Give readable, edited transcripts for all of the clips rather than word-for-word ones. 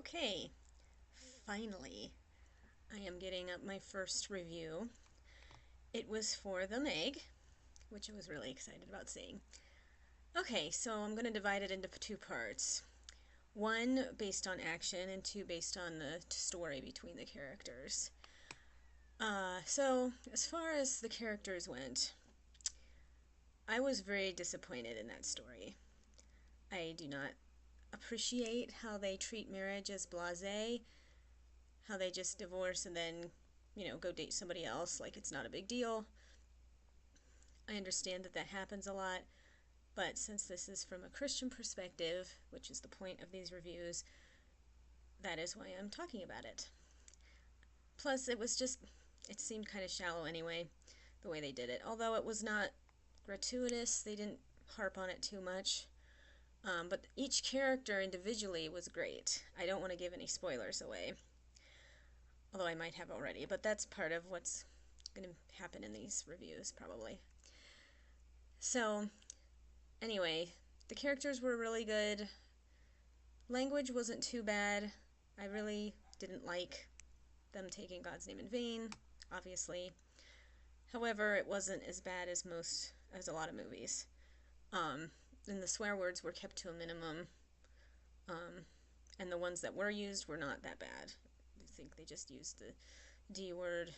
Okay, finally, I am getting up my first review. It was for The Meg, which I was really excited about seeing. Okay, so I'm going to divide it into two parts. One based on action, and two based on the story between the characters. So, as far as the characters went, I was very disappointed in that story. I do not appreciate how they treat marriage as blasé, how they just divorce and then, go date somebody else like it's not a big deal. I understand that that happens a lot, but since this is from a Christian perspective, which is the point of these reviews, that is why I'm talking about it. Plus, it seemed kind of shallow anyway, the way they did it. Although it was not gratuitous, they didn't harp on it too much. But each character individually was great. I don't want to give any spoilers away, although I might have already, but that's part of what's going to happen in these reviews, probably. So, anyway, the characters were really good. Language wasn't too bad. I really didn't like them taking God's name in vain, obviously. However, it wasn't as bad as a lot of movies. And the swear words were kept to a minimum. And the ones that were used were not that bad. I think they just used the D word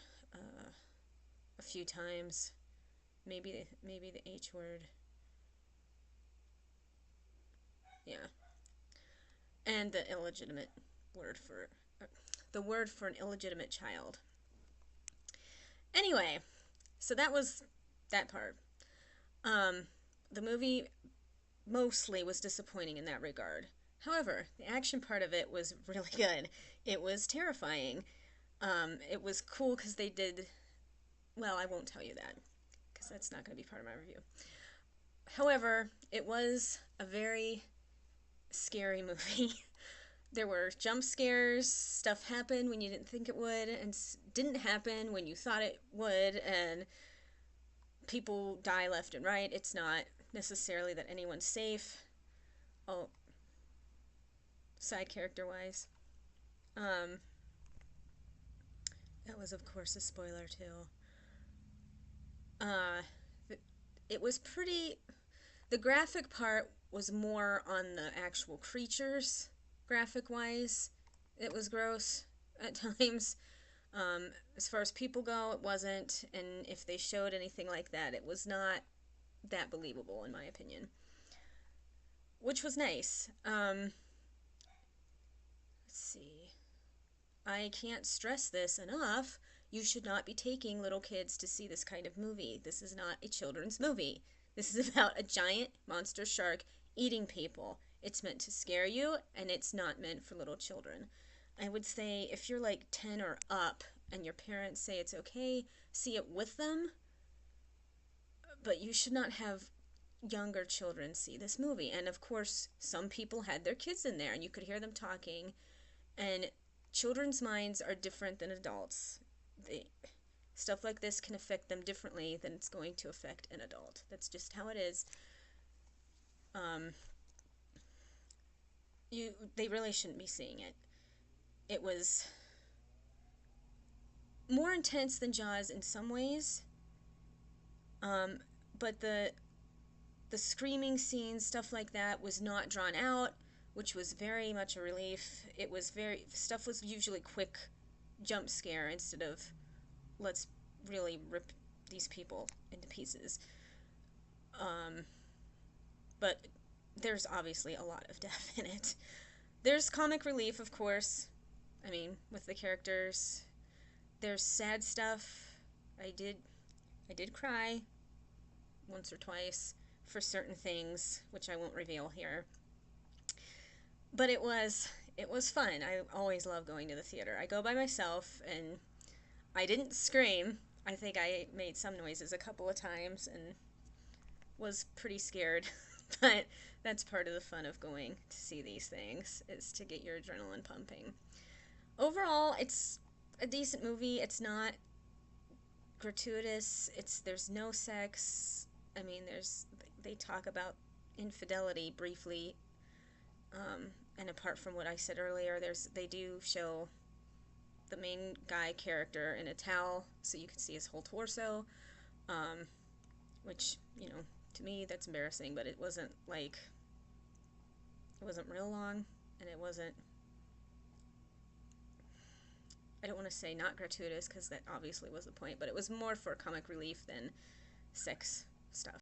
a few times. Maybe the H word. Yeah. And the illegitimate word for the word for an illegitimate child. Anyway, so that was that part. The movie mostly was disappointing in that regard. However, the action part of it was really good. It was terrifying. It was cool because they did... Well, I won't tell you that, because that's not going to be part of my review. However, it was a very scary movie. There were jump scares, stuff happened when you didn't think it would, and didn't happen when you thought it would, and people die left and right. It's not necessarily that anyone's safe. Oh, side character wise. That was, of course, a spoiler, too. It was pretty... The graphic part was more on the actual creatures, graphic-wise. It was gross at times. As far as people go, it wasn't, and if they showed anything like that, it was not that believable, in my opinion. Which was nice. Let's see. I can't stress this enough. You should not be taking little kids to see this kind of movie. This is not a children's movie. This is about a giant monster shark eating people. It's meant to scare you, and it's not meant for little children. I would say if you're like 10 or up and your parents say it's okay, see it with them. But you should not have younger children see this movie. And of course, some people had their kids in there, and you could hear them talking. And children's minds are different than adults. Stuff like this can affect them differently than it's going to affect an adult. That's just how it is. They really shouldn't be seeing it. It was more intense than Jaws in some ways, but the screaming scenes, stuff like that, was not drawn out, which was very much a relief. Stuff was usually quick jump scare instead of let's really rip these people into pieces. But there's obviously a lot of death in it. There's comic relief, of course. I mean, with the characters. There's sad stuff. I did cry once or twice for certain things, which I won't reveal here. But it was fun. I always love going to the theater. I go by myself, and I didn't scream. I think I made some noises a couple of times and was pretty scared. But that's part of the fun of going to see these things, is to get your adrenaline pumping. Overall, it's a decent movie. It's not gratuitous. There's no sex. I mean, they talk about infidelity briefly. and apart from what I said earlier, they do show the main guy character in a towel, so you can see his whole torso, which, you know, to me that's embarrassing, but it wasn't real long, and it wasn't, I don't want to say not gratuitous, because that obviously was the point, but it was more for comic relief than sex stuff.